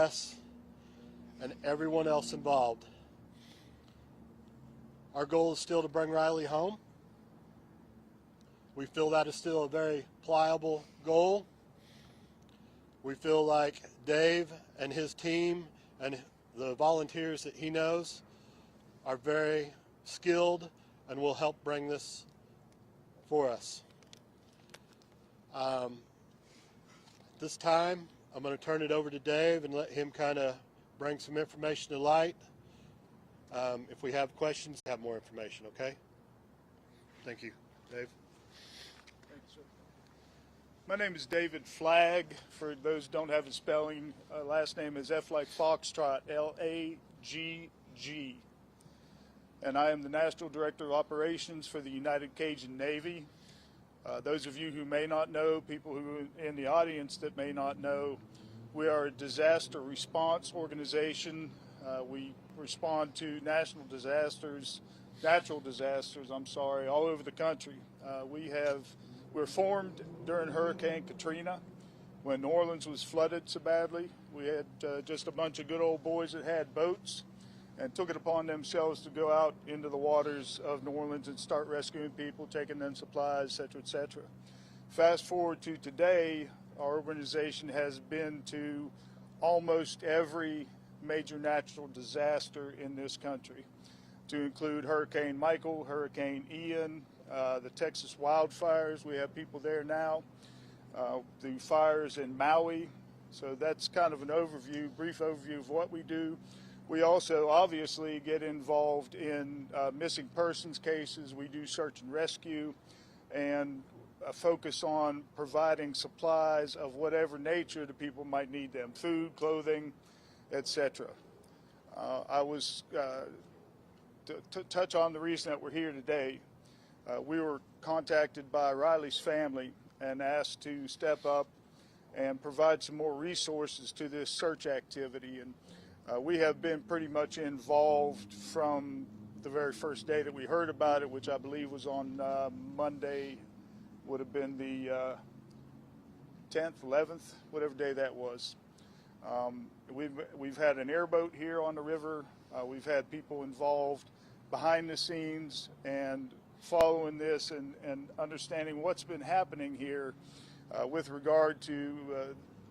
us and everyone else involved. Our goal is still to bring Riley home. We feel that is still a very pliable goal. We feel like Dave and his team and the volunteers that he knows are very skilled and will help bring this for us. This time, I'm going to turn it over to Dave and let him kind of bring some information to light. If we have questions, have more information, okay? Thank you. Dave? Thank you, sir. My name is David Flagg. For those who don't have a spelling, last name is F like Foxtrot, L-A-G-G. And I am the National Director of Operations for the United Cajun Navy. Those of you who may not know, people who are in the audience that may not know, we are a disaster response organization. We respond to natural disasters, all over the country. We're formed during Hurricane Katrina when New Orleans was flooded so badly. We had just a bunch of good old boys that had boats and took it upon themselves to go out into the waters of New Orleans and start rescuing people, taking them supplies, et cetera, et cetera. Fast forward to today, our organization has been to almost every major natural disaster in this country, to include Hurricane Michael, Hurricane Ian, the Texas wildfires. We have people there now. The fires in Maui. So that's kind of an overview, brief overview of what we do. We also obviously get involved in missing persons cases. We do search and rescue and focus on providing supplies of whatever nature the people might need them, food, clothing, etc. I was, to touch on the reason that we're here today, we were contacted by Riley's family and asked to step up and provide some more resources to this search activity. And we have been pretty much involved from the very first day that we heard about it, which I believe was on Monday, would have been the 10th, 11th, whatever day that was. We've had an airboat here on the river. We've had people involved behind the scenes and following this and understanding what's been happening here with regard to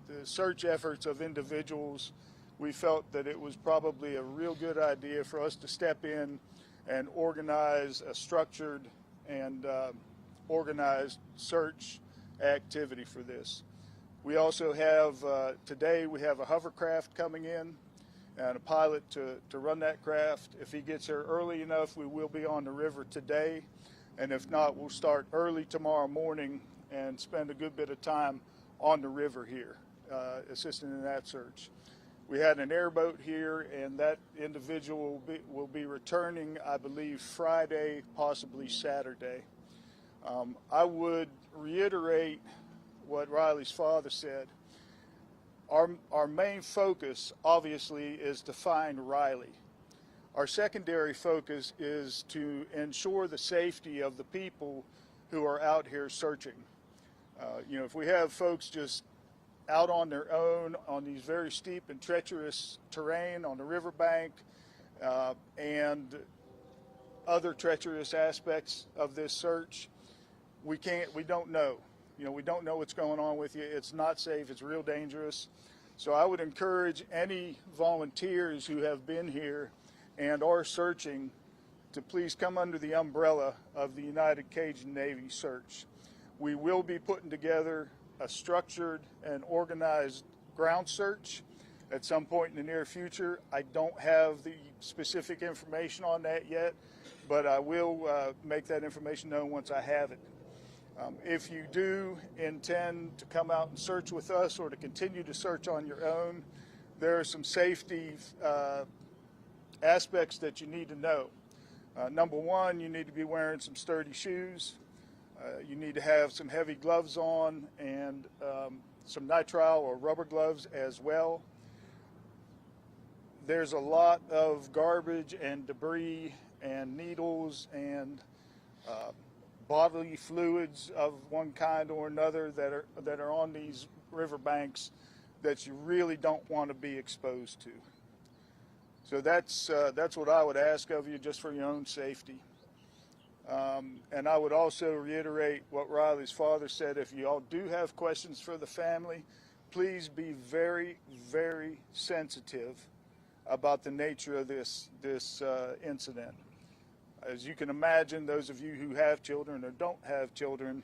the search efforts of individuals. We felt that it was probably a real good idea for us to step in and organize a structured and organized search activity for this. We also have, today we have a hovercraft coming in and a pilot to run that craft. If he gets here early enough, we will be on the river today. And if not, we'll start early tomorrow morning and spend a good bit of time on the river here, assisting in that search. We had an airboat here, and that individual will be returning, I believe, Friday, possibly Saturday. I would reiterate what Riley's father said. Our main focus, obviously, is to find Riley. Our secondary focus is to ensure the safety of the people who are out here searching. You know, if we have folks just out on their own on these very steep and treacherous terrain on the riverbank and other treacherous aspects of this search, we don't know. You know, we don't know what's going on with you. It's not safe. It's real dangerous. So I would encourage any volunteers who have been here and are searching to please come under the umbrella of the United Cajun Navy search. We will be putting together a structured and organized ground search at some point in the near future. I don't have the specific information on that yet, but I will make that information known once I have it. If you do intend to come out and search with us or to continue to search on your own, there are some safety aspects that you need to know. Number one, you need to be wearing some sturdy shoes. You need to have some heavy gloves on and some nitrile or rubber gloves as well. There's a lot of garbage and debris and needles and bodily fluids of one kind or another that are on these riverbanks that you really don't want to be exposed to. So that's what I would ask of you, just for your own safety. And I would also reiterate what Riley's father said. If you all do have questions for the family, please be very, very sensitive about the nature of this incident. As you can imagine, those of you who have children or don't have children,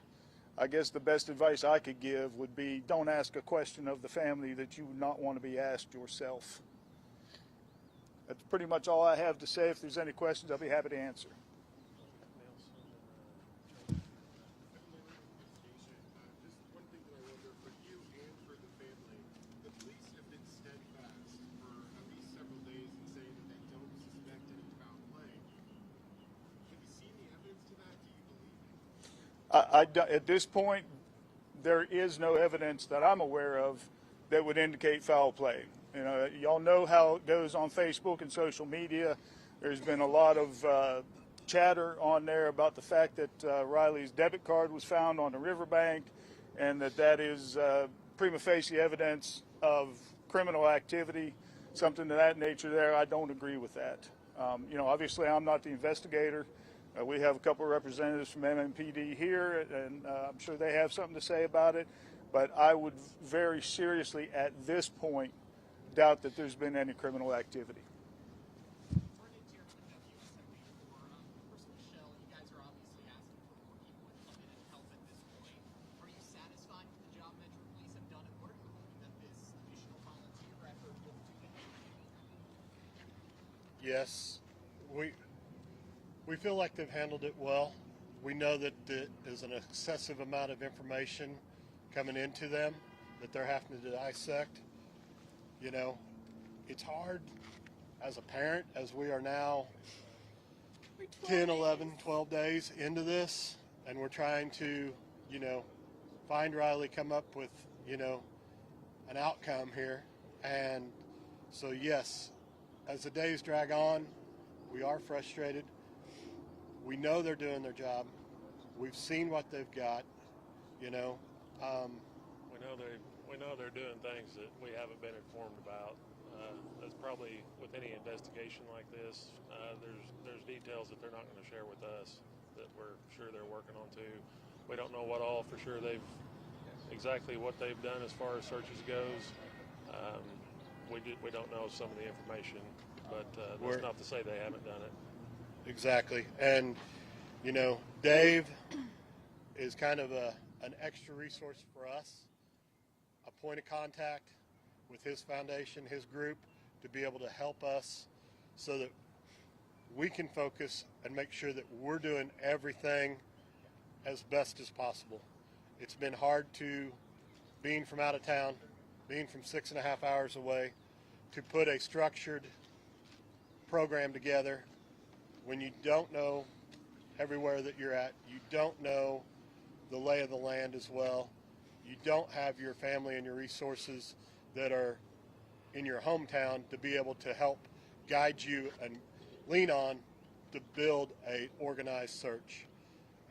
I guess the best advice I could give would be, don't ask a question of the family that you would not want to be asked yourself. That's pretty much all I have to say. If there's any questions, I'll be happy to answer. At this point, there is no evidence that I'm aware of that would indicate foul play. You know, y'all know how it goes on Facebook and social media. There's been a lot of chatter on there about the fact that Riley's debit card was found on the riverbank, and that is prima facie evidence of criminal activity, something of that nature there. I don't agree with that. You know, obviously I'm not the investigator. We have a couple of representatives from MMPD here, and I'm sure they have something to say about it. But I would very seriously, at this point, doubt that there's been any criminal activity. Yes, we feel like they've handled it well. We know that there's an excessive amount of information coming into them that they're having to dissect. You know, it's hard as a parent, as we are now 10, 11, 12 days into this, and we're trying to, you know, find Riley, come up with, you know, an outcome here. And so, yes, as the days drag on, we are frustrated. We know they're doing their job. We've seen what they've got, you know. We know they're doing things that we haven't been informed about. That's probably with any investigation like this. There's details that they're not going to share with us that we're sure they're working on too. We don't know what all for sure exactly what they've done as far as searches goes. We don't know some of the information, but that's not to say they haven't done it. Exactly. And, you know, Dave is kind of an extra resource for us, a point of contact with his foundation, his group, to be able to help us so that we can focus and make sure that we're doing everything as best as possible. It's been hard being from out of town, being from 6.5 hours away, to put a structured program together when you don't know everywhere that you're at. You don't know the lay of the land as well. You don't have your family and your resources that are in your hometown to be able to help guide you and lean on to build a organized search.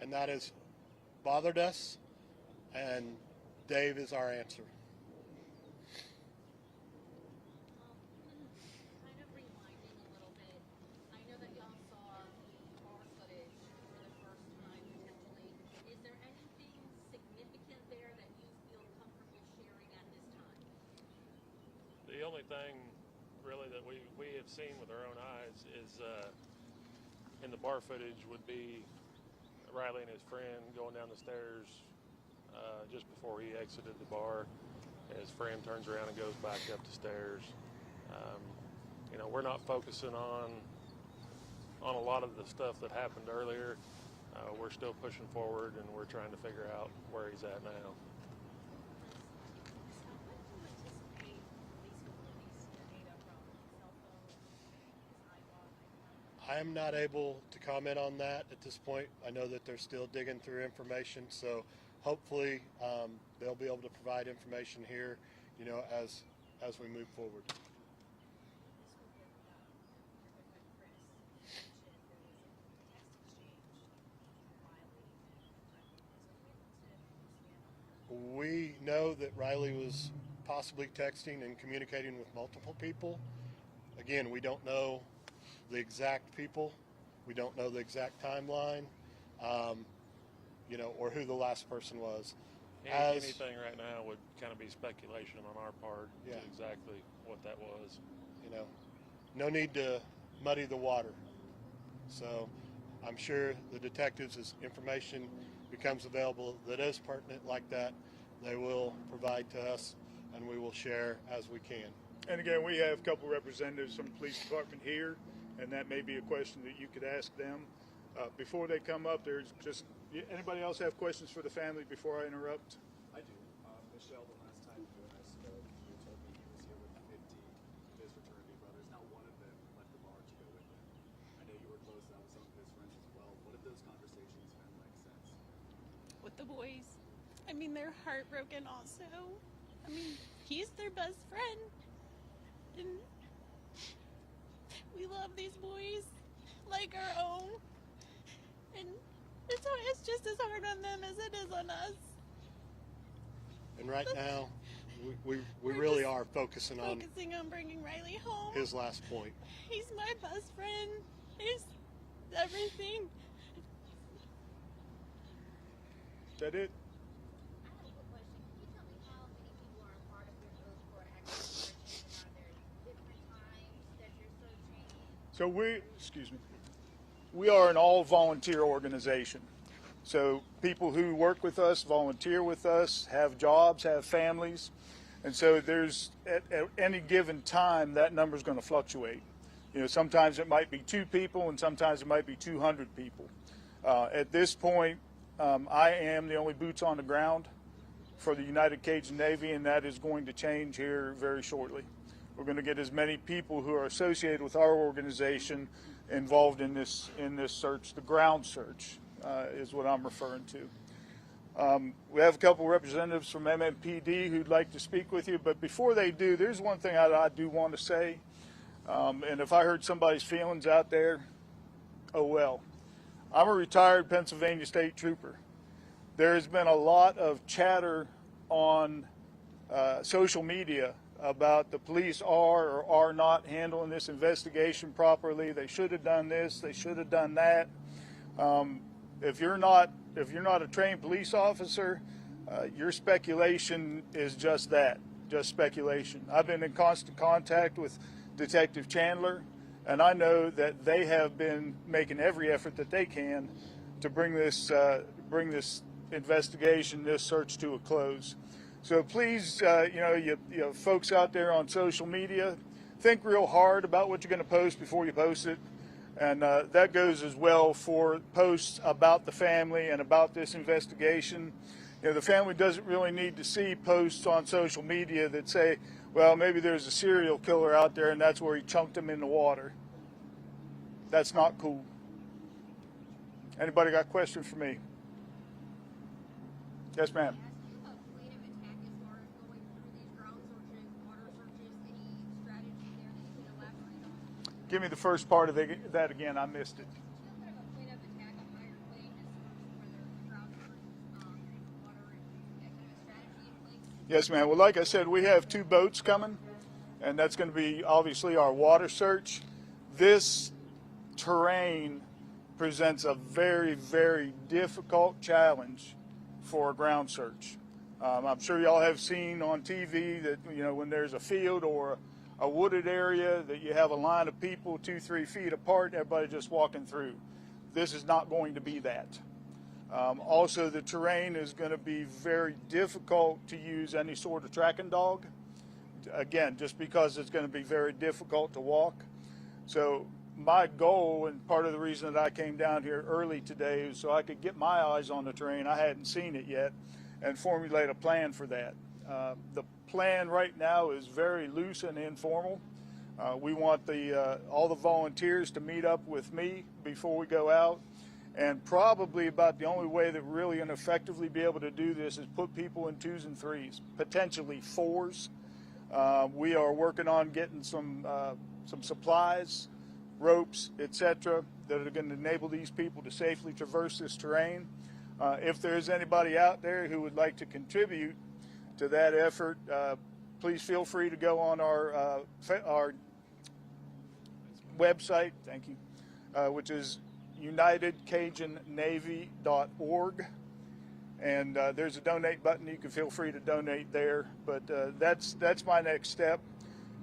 And that has bothered us, and Dave is our answer. The only thing really that we have seen with our own eyes is in the bar footage would be Riley and his friend going down the stairs just before he exited the bar. And his friend turns around and goes back up the stairs. You know, we're not focusing on a lot of the stuff that happened earlier. We're still pushing forward, and we're trying to figure out where he's at now. I am not able to comment on that at this point. I know that they're still digging through information, so hopefully they'll be able to provide information here, you know, as we move forward. We know that Riley was possibly texting and communicating with multiple people. Again, we don't know the exact people. We don't know the exact timeline, or who the last person was. Anything right now would kind of be speculation on our part Yeah. to exactly what that was. No need to muddy the water. So I'm sure the detectives, as information becomes available that is pertinent like that, they will provide to us, and we will share as we can. And again, we have a couple representatives from the police department here, and that may be a question that you could ask them. Before they come up, there's just, anybody else have questions for the family before I interrupt? I do. Michelle, the last time you and I spoke, you told me he was here with 50 of his fraternity brothers. Not one of them left the bar to go with him. I know you were close. That was some of his friends as well. What have those conversations been like since? With the boys. I mean, they're heartbroken also. I mean, he's their best friend. And we love these boys like our own. And it's just as hard on them as it is on us. And right now, we really are focusing on bringing Riley home. his last point. He's my best friend. He's everything. Is that it? I have a quick question. Can you tell me how many people are a part of your group for active searching? And are there different times that you're searching? So we are an all-volunteer organization. So people who work with us, volunteer with us, have jobs, have families. And so there's, at any given time, that number is going to fluctuate. Sometimes it might be 2 people and sometimes it might be 200 people. At this point, I am the only boots on the ground for the United Cajun Navy, and that is going to change here very shortly. We're going to get as many people who are associated with our organization involved in this search. The ground search is what I'm referring to. We have a couple representatives from MMPD who'd like to speak with you, but before they do, there's one thing I do want to say, and if I hurt somebody's feelings out there, oh well. I'm a retired Pennsylvania State Trooper. There has been a lot of chatter on social media about the police are or are not handling this investigation properly. They should have done this. They should have done that. If you're not a trained police officer, your speculation is just that, just speculation. I've been in constant contact with Detective Chandler, and I know that they have been making every effort that they can to bring this investigation, this search to a close. So please, you folks out there on social media, think real hard about what you're going to post before you post it. And that goes as well for posts about the family and about this investigation. The family doesn't really need to see posts on social media that say, well, maybe there's a serial killer out there and that's where he chunked him in the water. That's not cool. Anybody got a question for me? Yes, ma'am. Give me the first part of that again. I missed it. Yes, ma'am. Well, like I said, we have 2 boats coming, and that's going to be obviously our water search. This terrain presents a very, very difficult challenge for a ground search. I'm sure y'all have seen on TV that, when there's a field or a wooded area that you have a line of people 2-3 feet apart, everybody just walking through. This is not going to be that. Also, the terrain is going to be very difficult to use any sort of tracking dog. Again, just because it's going to be very difficult to walk. So my goal, and part of the reason that I came down here early today, is so I could get my eyes on the terrain. I hadn't seen it yet, and formulate a plan for that. The plan right now is very loose and informal. We want all the volunteers to meet up with me before we go out, and probably about the only way that we're really going to effectively be able to do this is put people in 2s and 3s, potentially 4s. We are working on getting some supplies, ropes, etc., that are going to enable these people to safely traverse this terrain. If there's anybody out there who would like to contribute to that effort, please feel free to go on our website, thank you, which is UnitedCajunNavy.org. And there's a donate button. You can feel free to donate there. But that's my next step,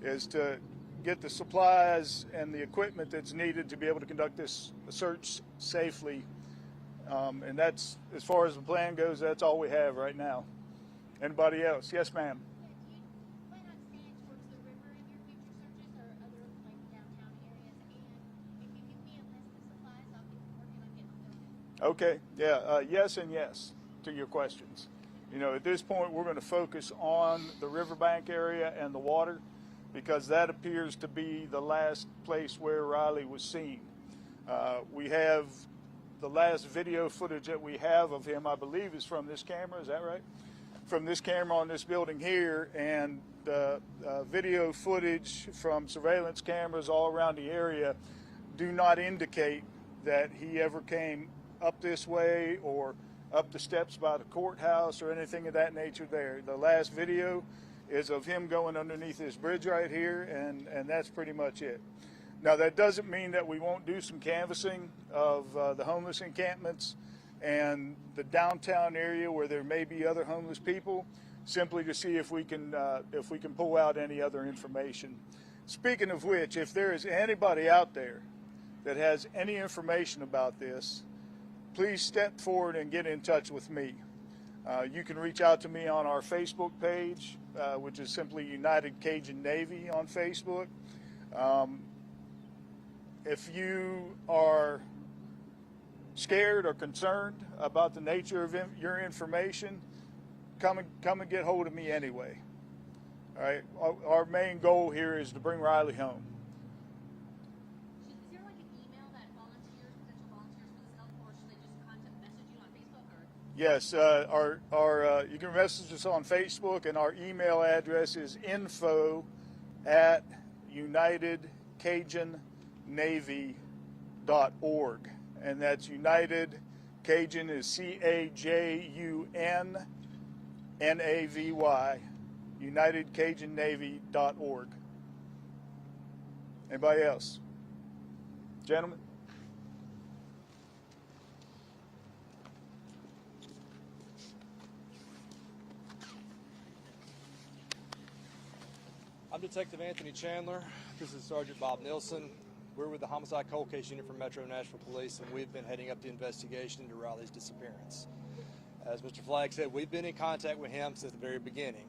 is to get the supplies and the equipment that's needed to be able to conduct this search safely. And that's, as far as the plan goes, that's all we have right now. Anybody else? Yes, ma'am. Yeah, do you plan on staying towards the river in your future searches or other like downtown areas? And if you give me a list of supplies, I'll get working on getting them donated. Okay. Yeah. Yes and yes to your questions. You know, at this point, we're going to focus on the riverbank area and the water, because that appears to be the last place where Riley was seen. We have the last video footage that we have of him, I believe, is from this camera. Is that right? From this camera on this building here, and video footage from surveillance cameras all around the area do not indicate that he ever came up this way or up the steps by the courthouse or anything of that nature there. The last video is of him going underneath this bridge right here, and that's pretty much it. Now, that doesn't mean that we won't do some canvassing of the homeless encampments and the downtown area where there may be other homeless people, simply to see if we can pull out any other information. Speaking of which, if there is anybody out there that has any information about this, please step forward and get in touch with me. You can reach out to me on our Facebook page, which is simply United Cajun Navy on Facebook. If you are scared or concerned about the nature of your information, come and get hold of me anyway. All right. Our main goal here is to bring Riley home. Is there like an email that potential volunteers for this help, or should they just contact message you on Facebook? Or Yes, you can message us on Facebook, and our email address is info@UnitedCajunNavy.org. And that's United, Cajun is CAJUNNAVY, UnitedCajunNavy.org. Anybody else? Gentlemen? I'm Detective Anthony Chandler. This is Sergeant Bob Nilsson. We're with the Homicide Cold Case Unit from Metro Nashville Police, and we've been heading up the investigation into Riley's disappearance. As Mr. Flagg said, we've been in contact with him since the very beginning,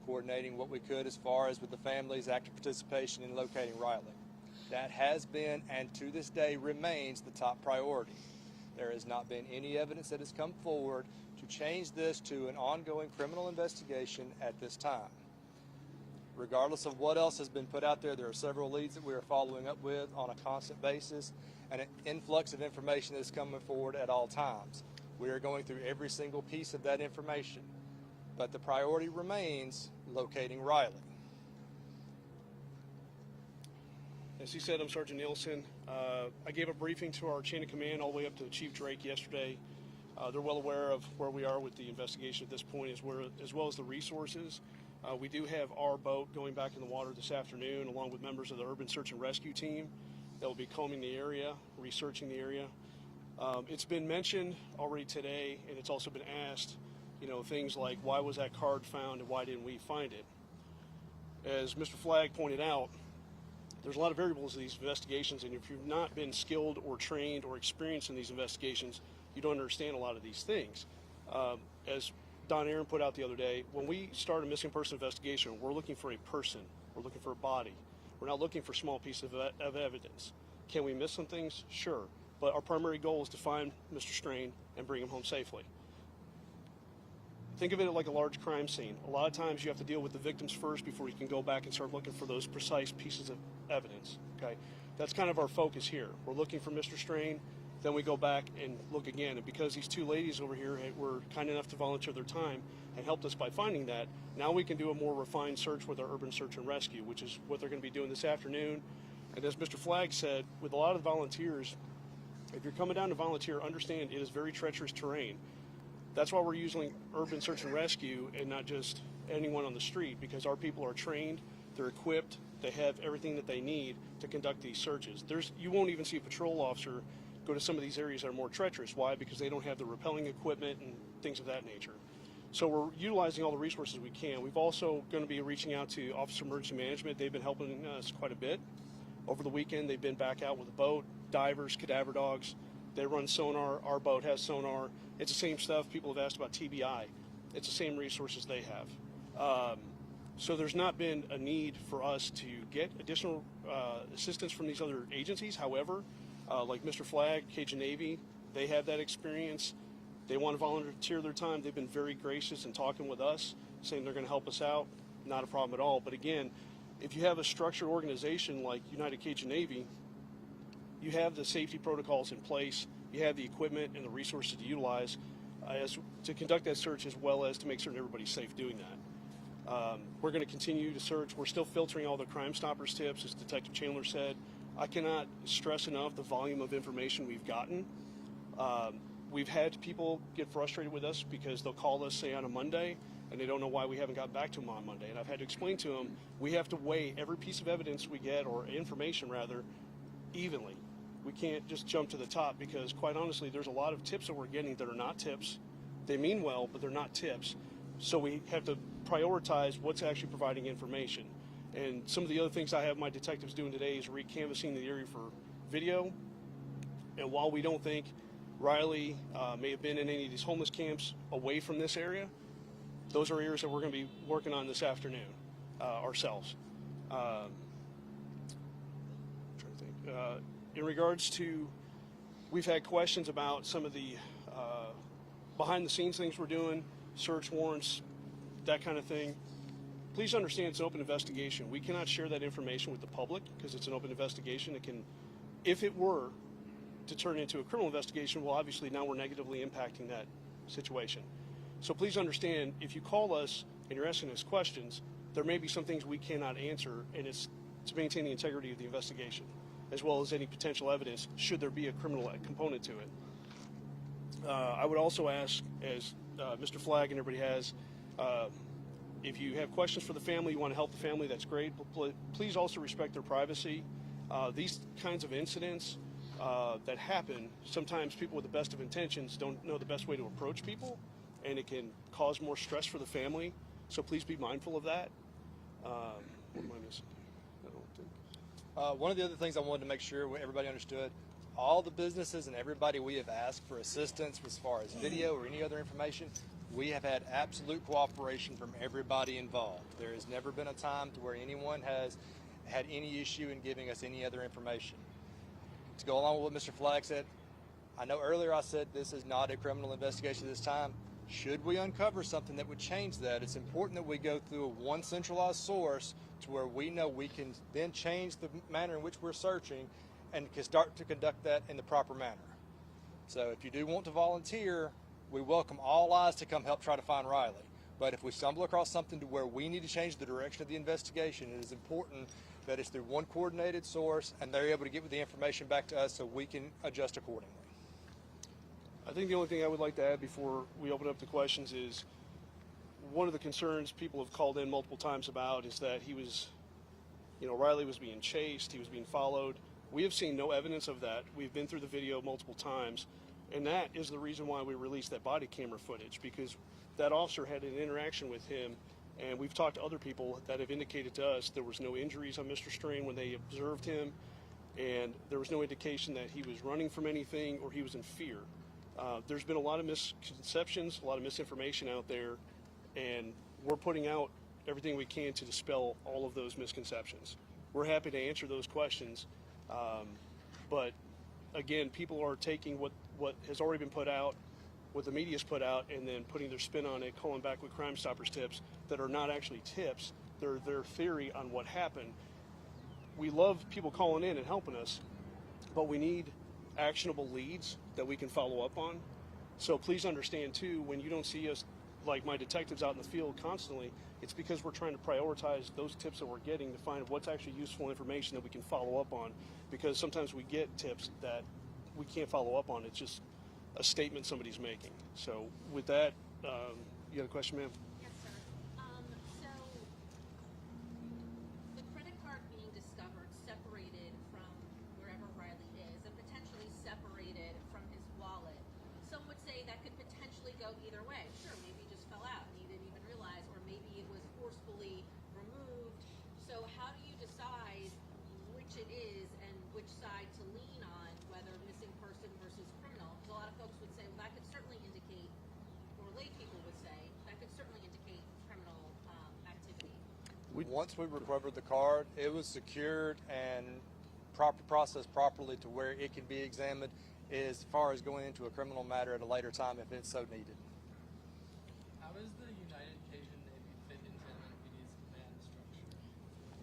coordinating what we could as far as with the family's active participation in locating Riley. That has been, and to this day remains, the top priority. There has not been any evidence that has come forward to change this to an ongoing criminal investigation at this time. Regardless of what else has been put out there are several leads that we are following up with on a constant basis, and an influx of information that is coming forward at all times. We are going through every single piece of that information, but the priority remains locating Riley. As he said, I'm Sergeant Nielsen. I gave a briefing to our chain of command all the way up to Chief Drake yesterday. They're well aware of where we are with the investigation at this point, as well as the resources. We do have our boat going back in the water this afternoon, along with members of the Urban Search and Rescue team that will be combing the area, researching the area. It's been mentioned already today, and it's also been asked, things like, why was that card found and why didn't we find it? As Mr. Flagg pointed out, there's a lot of variables in these investigations, and if you've not been skilled or trained or experienced in these investigations, you don't understand a lot of these things. As Don Aaron put out the other day, when we start a missing person investigation, we're looking for a person. We're looking for a body. We're not looking for small pieces of evidence. Can we miss some things? Sure. But our primary goal is to find Mr. Strain and bring him home safely. Think of it like a large crime scene. A lot of times you have to deal with the victims first before you can go back and start looking for those precise pieces of evidence. Okay, that's kind of our focus here. We're looking for Mr. Strain, then we go back and look again. And because these two ladies over here were kind enough to volunteer their time and helped us by finding that, now we can do a more refined search with our Urban Search and Rescue, which is what they're going to be doing this afternoon. And as Mr. Flagg said, with a lot of the volunteers, if you're coming down to volunteer, understand it is very treacherous terrain. That's why we're using urban search and rescue and not just anyone on the street, because our people are trained, they're equipped, they have everything that they need to conduct these searches. You won't even see a patrol officer go to some of these areas that are more treacherous. Why? Because they don't have the rappelling equipment and things of that nature. So we're utilizing all the resources we can. We've also going to be reaching out to Office of Emergency Management. They've been helping us quite a bit. Over the weekend, they've been back out with a boat, divers, cadaver dogs. They run sonar. Our boat has sonar. It's the same stuff. People have asked about TBI. It's the same resources they have. So there's not been a need for us to get additional assistance from these other agencies. However, like Mr. Flagg, Cajun Navy, they have that experience. They want to volunteer their time. They've been very gracious in talking with us, saying they're going to help us out. Not a problem at all. But again, if you have a structured organization like United Cajun Navy, you have the safety protocols in place. You have the equipment and the resources to utilize to conduct that search, as well as to make certain everybody's safe doing that. We're going to continue to search. We're still filtering all the Crime Stoppers tips, as Detective Chandler said. I cannot stress enough the volume of information we've gotten. We've had people get frustrated with us because they'll call us, say, on a Monday, and they don't know why we haven't gotten back to them on Monday. And I've had to explain to them, we have to weigh every piece of evidence we get, or information rather, evenly. We can't just jump to the top, because quite honestly, there's a lot of tips that we're getting that are not tips. They mean well, but they're not tips. So we have to prioritize what's actually providing information. And some of the other things I have my detectives doing today is recanvassing the area for video. And while we don't think Riley may have been in any of these homeless camps away from this area, those are areas that we're going to be working on this afternoon ourselves. I'm trying to think. In regards to, we've had questions about some of the behind the scenes things we're doing, search warrants, that kind of thing. Please understand it's an open investigation. We cannot share that information with the public because it's an open investigation. It can, if it were to turn into a criminal investigation, well, obviously now we're negatively impacting that situation. So please understand, if you call us and you're asking us questions, there may be some things we cannot answer, and it's to maintain the integrity of the investigation, as well as any potential evidence should there be a criminal component to it. I would also ask, as Mr. Flagg and everybody has, if you have questions for the family, you want to help the family, that's great. But please also respect their privacy. These kinds of incidents that happen, sometimes people with the best of intentions don't know the best way to approach people, and it can cause more stress for the family. So please be mindful of that. What am I missing? I don't think. One of the other things I wanted to make sure everybody understood, all the businesses and everybody we have asked for assistance as far as video or any other information, we have had absolute cooperation from everybody involved. There has never been a time to where anyone has had any issue in giving us any other information. To go along with what Mr. Flagg said, I know earlier I said this is not a criminal investigation at this time. Should we uncover something that would change that, it's important that we go through one centralized source to where we know we can then change the manner in which we're searching and can start to conduct that in the proper manner. So if you do want to volunteer, we welcome all eyes to come help try to find Riley. But if we stumble across something to where we need to change the direction of the investigation, it is important that it's through one coordinated source and they're able to get the information back to us so we can adjust accordingly. I think the only thing I would like to add before we open up the questions is one of the concerns people have called in multiple times about is that he was, Riley was being chased, he was being followed. We have seen no evidence of that. We've been through the video multiple times, and that is the reason why we released that body camera footage, because that officer had an interaction with him, and we've talked to other people that have indicated to us there was no injuries on Mr. Strain when they observed him, and there was no indication that he was running from anything or he was in fear. There's been a lot of misconceptions, a lot of misinformation out there, and we're putting out everything we can to dispel all of those misconceptions. We're happy to answer those questions, but again, people are taking what has already been put out, what the media's put out, and then putting their spin on it, calling back with Crime Stoppers tips that are not actually tips. They're their theory on what happened. We love people calling in and helping us, but we need actionable leads that we can follow up on. So please understand too, when you don't see us, like my detectives out in the field constantly, it's because we're trying to prioritize those tips that we're getting to find what's actually useful information that we can follow up on, because sometimes we get tips that we can't follow up on. It's just a statement somebody's making. So with that, you got a question, ma'am? Yes, sir. So the credit card being discovered separated from wherever Riley is and potentially separated from his wallet. Some would say that could potentially go either way. Sure, maybe he just fell out and he didn't even realize, or maybe it was forcefully removed. So how do you decide which it is and which side to lean on, whether missing person versus criminal? Because a lot of folks would say, well, that could certainly indicate, or lay people would say, that could certainly indicate criminal activity. Once we recovered the card, it was secured and processed properly to where it can be examined as far as going into a criminal matter at a later time if it's so needed. How does the United Cajun Navy fit into NYPD's command structure?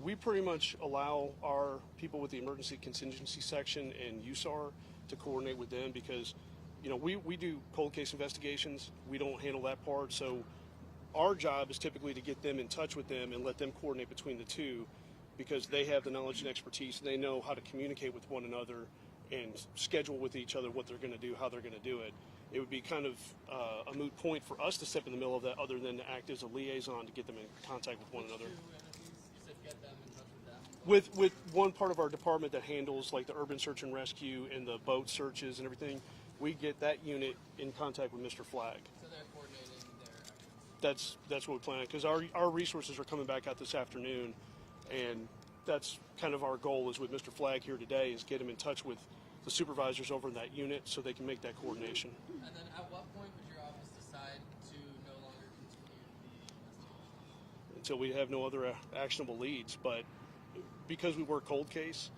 We pretty much allow our people with the emergency contingency section and USAR to coordinate with them because, you know, we do cold case investigations. We don't handle that part. So our job is typically to get them in touch with them and let them coordinate between the two because they have the knowledge and expertise. They know how to communicate with one another and schedule with each other what they're going to do, how they're going to do it. It would be kind of a moot point for us to step in the middle of that other than to act as a liaison to get them in contact with one another. You said get them in touch with them. With one part of our department that handles like the urban search and rescue and the boat searches and everything, we get that unit in contact with Mr. Flag. So they're coordinating their actions. That's what we plan because our resources are coming back out this afternoon, and that's kind of our goal is with Mr. Flag here today is get him in touch with the supervisors over in that unit so they can make that coordination. And then at what point would your office decide to no longer continue the investigation? Until we have no other actionable leads, but because we work cold case,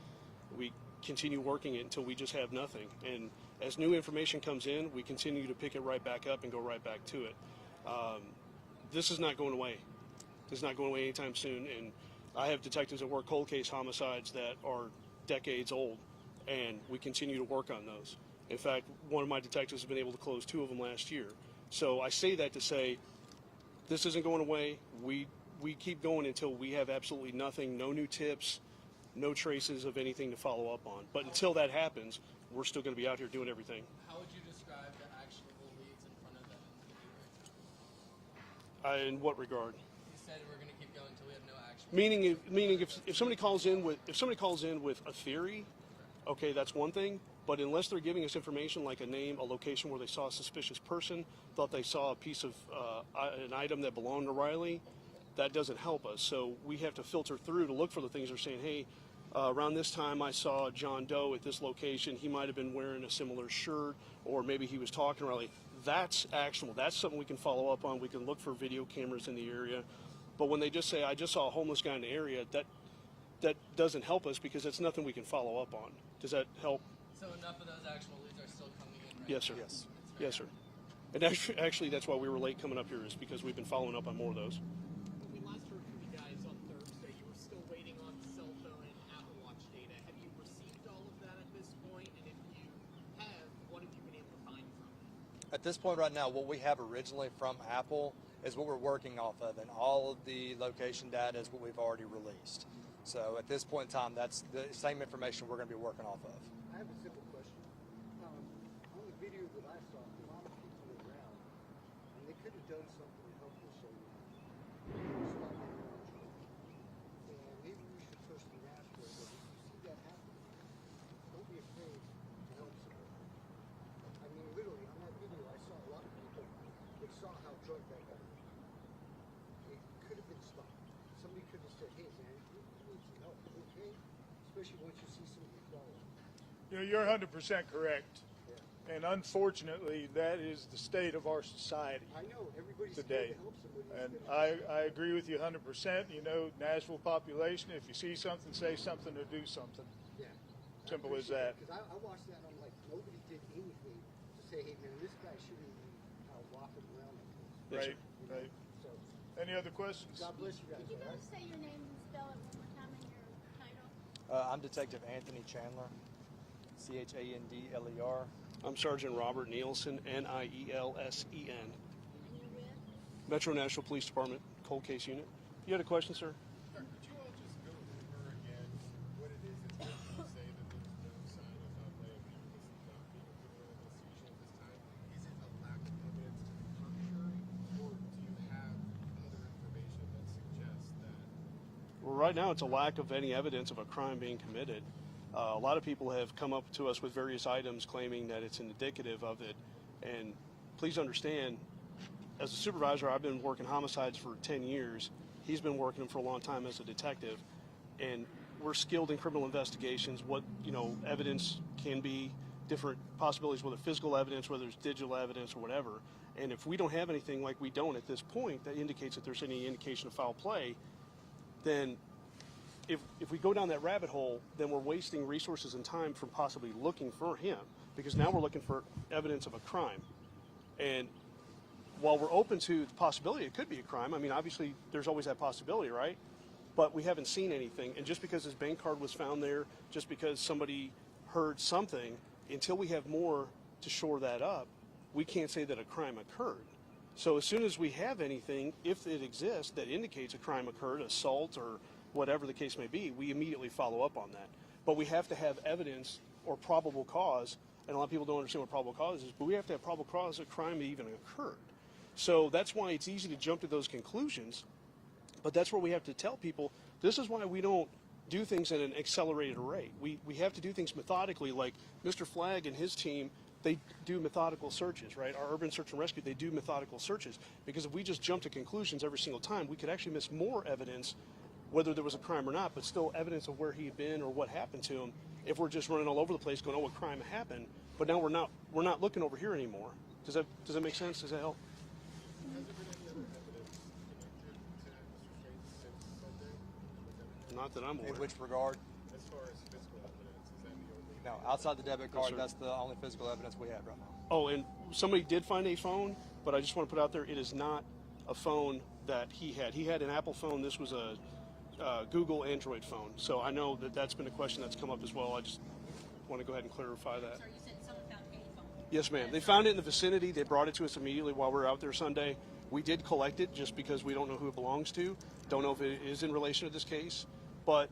we continue working it until we just have nothing. And as new information comes in, we continue to pick it right back up and go right back to it. This is not going away. This is not going away anytime soon. And I have detectives that work cold case homicides that are decades old, and we continue to work on those. In fact, one of my detectives has been able to close 2 of them last year. So I say that to say this isn't going away. We keep going until we have absolutely nothing, no new tips, no traces of anything to follow up on. But until that happens, we're still going to be out here doing everything. How would you describe the actionable leads in front of them in the right now? In what regard? You said we're going to keep going until we have no action. Meaning, if somebody calls in with a theory, okay, that's one thing. But unless they're giving us information like a name, a location where they saw a suspicious person, thought they saw a piece of an item that belonged to Riley, that doesn't help us. So we have to filter through to look for the things they're saying. Hey, around this time I saw John Doe at this location. He might have been wearing a similar shirt, or maybe he was talking to Riley. That's actionable. That's something we can follow up on. We can look for video cameras in the area. But when they just say, I just saw a homeless guy in the area, that doesn't help us because it's nothing we can follow up on. Does that help? So enough of those actionable leads are still coming in right Yes, sir. now? Yes. Yes, sir. And actually, that's why we were late coming up here, is because we've been following up on more of those. When we last heard from you guys on Thursday, you were still waiting on cell phone and Apple Watch data. Have you received all of that at this point? And if you have, what have you been able to find from it? At this point right now, what we have originally from Apple is what we're working off of, and all of the location data is what we've already released. So at this point in time, that's the same information we're going to be working off of. I have a simple question. On the video that I saw, a lot of people were around, and they could have done something to help this young man. Stop him in our church. And maybe we should push the national, but if you see that happen, don't be afraid to help somebody. I mean, literally, on that video, I saw a lot of people that saw how drunk that guy was. It could have been stopped. Somebody could have said, hey, man, you need some help, okay? Especially once you see somebody falling. You know, you're 100% correct. And unfortunately, that is the state of our society I know everybody's today. scared to help somebody. And It's I agree with you 100%. You know, Nashville population, if you see something, say something or do something. yeah. Simple as that. Because I watched that and I'm like, nobody did anything to say, hey man, this guy shouldn't be out walking around like this. Right, You know? right. So Any other questions? God bless you guys. Could you all right? both say your name and spell it one more time and your title? I'm Detective Anthony Chandler, Chandler. I'm Sergeant Robert Nielsen, Nielsen. And you're with? Metro Nashville Police Department, cold case unit. You had a question, sir? Could you all just go over again what it is that you say that there's no sign of liability not being included in the investigation at this time? right now it's a lack of any evidence of a crime being committed. A lot of people have come up to us with various items claiming that it's indicative of it. And please understand, as a supervisor, I've been working homicides for 10 years. He's been working them for a long time as a detective. And we're skilled in criminal investigations. What, evidence can be, different possibilities, whether physical evidence, whether it's digital evidence or whatever. And if we don't have anything like we don't at this point that indicates that there's any indication of foul play, then if we go down that rabbit hole, then we're wasting resources and time from possibly looking for him, because now we're looking for evidence of a crime. And while we're open to the possibility it could be a crime, I mean, obviously there's always that possibility, right? But we haven't seen anything. And just because his bank card was found there, just because somebody heard something, until we have more to shore that up, we can't say that a crime occurred. So as soon as we have anything, if it exists, that indicates a crime occurred, assault or whatever the case may be, we immediately follow up on that. But we have to have evidence or probable cause, and a lot of people don't understand what probable cause is, but we have to have probable cause a crime even occurred. So that's why it's easy to jump to those conclusions, but that's where we have to tell people, this is why we don't do things at an accelerated rate. We have to do things methodically, like Mr. Flagg and his team, they do methodical searches, right? Our urban search and rescue, they do methodical searches, because if we just jump to conclusions every single time, we could actually miss more evidence, whether there was a crime or not, but still evidence of where he'd been or what happened to him, if we're just running all over the place going, oh, a crime happened, but now we're not looking over here anymore. Does that make sense? Does that help? Has there been any other evidence connected to Mr. Straits since Sunday? Not that I'm aware. In which regard? As far as physical evidence, is that the only? No, outside the debit card, sir. that's the only physical evidence we have right now. Oh, and somebody did find a phone, but I just want to put out there, it is not a phone that he had. He had an Apple phone. This was a Google Android phone. So I know that that's been a question that's come up as well. I just want to go ahead and clarify that. Sorry, you said someone found a phone. Yes, ma'am. They found it in the vicinity. They brought it to us immediately while we were out there Sunday. We did collect it just because we don't know who it belongs to. Don't know if it is in relation to this case. But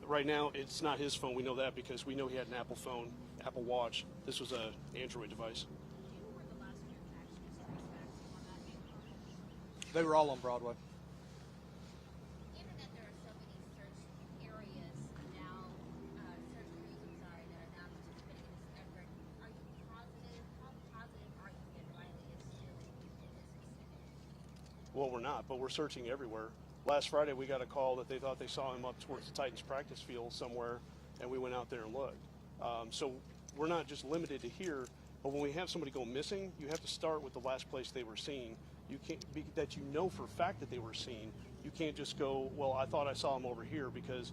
right now, it's not his phone. We know that because we know he had an Apple phone, Apple Watch. This was an Android device. Who were the last transactions traced back to on that bank card? They were all on Broadway. Given that there are so many search areas now, search crews, that are now participating in this effort, are you positive? How positive are you that Riley is still in this vicinity? Well, we're not, but we're searching everywhere. Last Friday, we got a call that they thought they saw him up towards the Titans practice field somewhere, and we went out there and looked. So we're not just limited to here, but when we have somebody go missing, you have to start with the last place they were seen. You can't be that you know for a fact that they were seen. You can't just go, well, I thought I saw him over here, because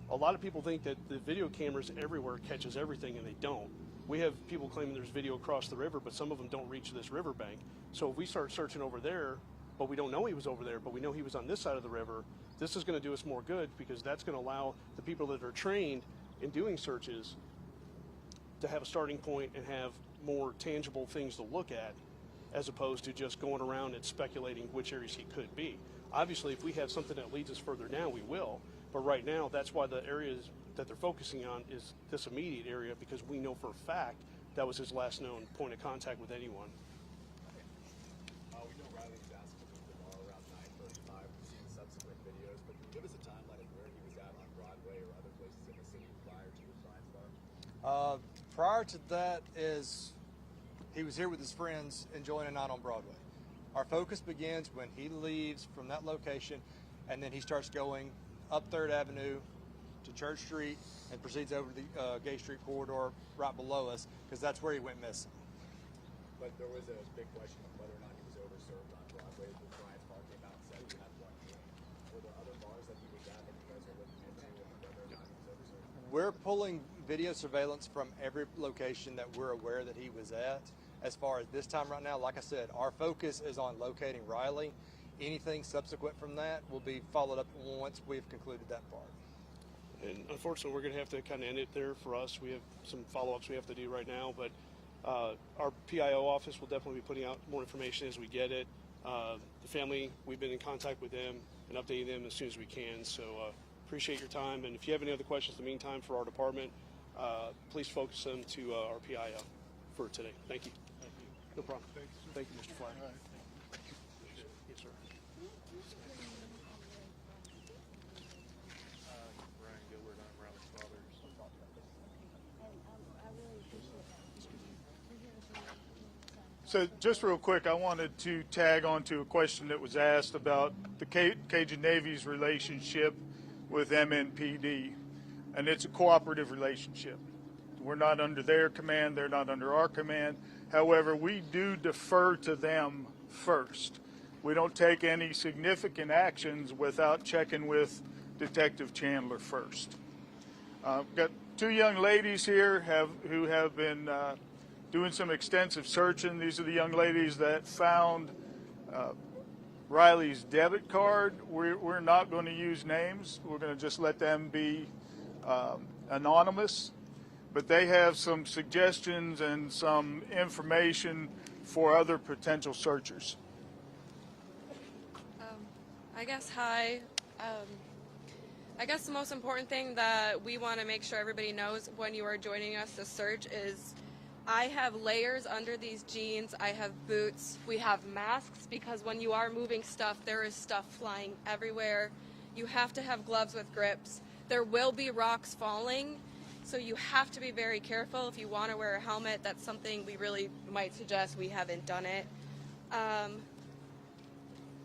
a lot of people think that the video cameras everywhere catches everything, and they don't. We have people claiming there's video across the river, but some of them don't reach this riverbank. So if we start searching over there, but we don't know he was over there, but we know he was on this side of the river, this is going to do us more good, because that's going to allow the people that are trained in doing searches to have a starting point and have more tangible things to look at, as opposed to just going around and speculating which areas he could be. Obviously, if we have something that leads us further down, we will. But right now, that's why the areas that they're focusing on is this immediate area, because we know for a fact that was his last known point of contact with anyone. We know Riley was asked to leave the bar around 9:35. We've seen subsequent videos, but can you give us a timeline of where he was at on Broadway or other places in the city prior to his Brian's bar? Prior to that is he was here with his friends enjoying a night on Broadway. Our focus begins when he leaves from that location, and then he starts going up 3rd Avenue to Church Street and proceeds over to the Gay Street corridor right below us, because that's where he went missing. But there was a big question of whether or not he was overserved on Broadway. The Brian's bar came out and said he had one meeting. Were there other bars that he was at that you guys are looking into and whether or not he was overserved? We're pulling video surveillance from every location that we're aware that he was at. As far as this time right now, like I said, our focus is on locating Riley. Anything subsequent from that will be followed up once we've concluded that part. And unfortunately, we're going to have to kind of end it there for us. We have some follow-ups we have to do right now, but our PIO office will definitely be putting out more information as we get it. The family, we've been in contact with them and updating them as soon as we can. So appreciate your time. And if you have any other questions in the meantime for our department, please focus them to our PIO for today. Thank you. No problem. Thank you, Mr. Flagg. Yes, sir. So just real quick, I wanted to tag on to a question that was asked about the Cajun Navy's relationship with MNPD, and it's a cooperative relationship. We're not under their command, they're not under our command. However, we do defer to them first. We don't take any significant actions without checking with Detective Chandler first. Got two young ladies here who have been doing some extensive searching. These are the young ladies that found Riley's debit card. We're not going to use names. We're going to just let them be anonymous. But they have some suggestions and some information for other potential searchers. I guess hi. I guess the most important thing that we want to make sure everybody knows when you are joining us to search is I have layers under these jeans. I have boots. We have masks because when you are moving stuff, there is stuff flying everywhere. You have to have gloves with grips. There will be rocks falling, so you have to be very careful. If you want to wear a helmet, that's something we really might suggest. We haven't done it.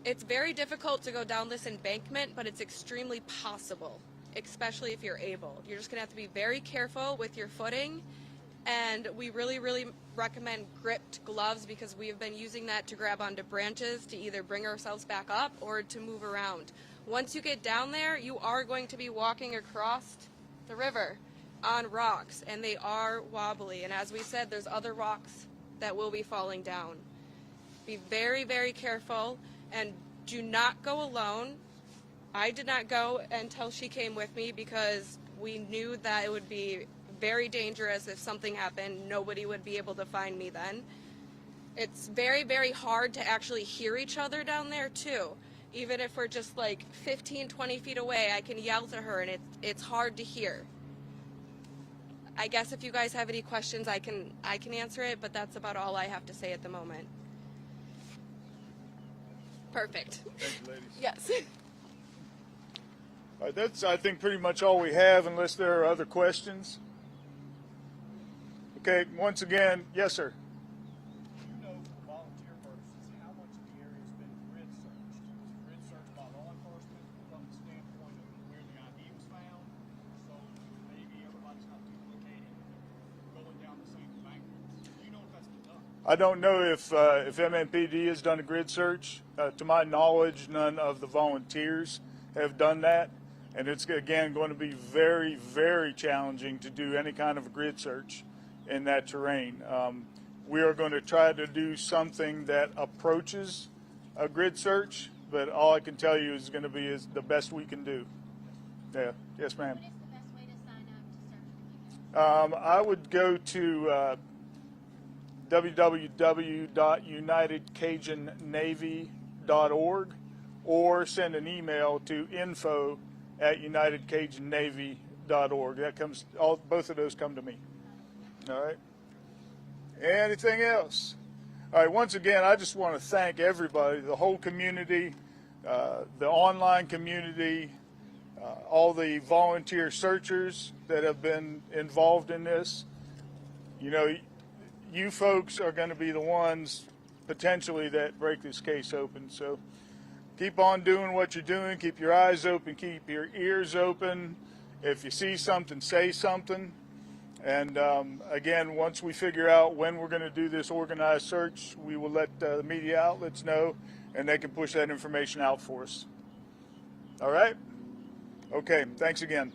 It's very difficult to go down this embankment, but it's extremely possible, especially if you're able. You're just going to have to be very careful with your footing, and we really, really recommend gripped gloves because we have been using that to grab onto branches to either bring ourselves back up or to move around. Once you get down there, you are going to be walking across the river on rocks, and they are wobbly, and as we said, there's other rocks that will be falling down. Be very, very careful. And do not go alone. I did not go until she came with me because we knew that it would be very dangerous if something happened. Nobody would be able to find me then. It's very, very hard to actually hear each other down there too. Even if we're just like 15, 20 feet away, I can yell to her and it's hard to hear. I guess if you guys have any questions, I can answer it, but that's about all I have to say at the moment. Perfect. Thank you, ladies. Yes. All right, that's, I think, pretty much all we have, unless there are other questions. Okay, once again, yes, sir. You know, for volunteer purposes, how much of the area has been grid searched? Was grid searched by law enforcement from the standpoint of where the ID was found? So maybe everybody's not duplicating going down the same embankment. Do you know if that's been done? I don't know if MNPD has done a grid search. To my knowledge, none of the volunteers have done that. And it's, again, going to be very, very challenging to do any kind of a grid search in that terrain. We are going to try to do something that approaches a grid search, but all I can tell you is going to be the best we can do. Yeah. Yes, ma'am. What is the best way to sign up to search with you guys? I would go to www.unitedcajunnavy.org or send an email to info@unitedcajunnavy.org. That comes, both of those come to me. All right. Anything else? All right. Once again, I just want to thank everybody, the whole community, the online community, all the volunteer searchers that have been involved in this. You know, you folks are going to be the ones potentially that break this case open. So keep on doing what you're doing. Keep your eyes open. Keep your ears open. If you see something, say something. And again, once we figure out when we're going to do this organized search, we will let the media outlets know, and they can push that information out for us. All right? Okay. Thanks again.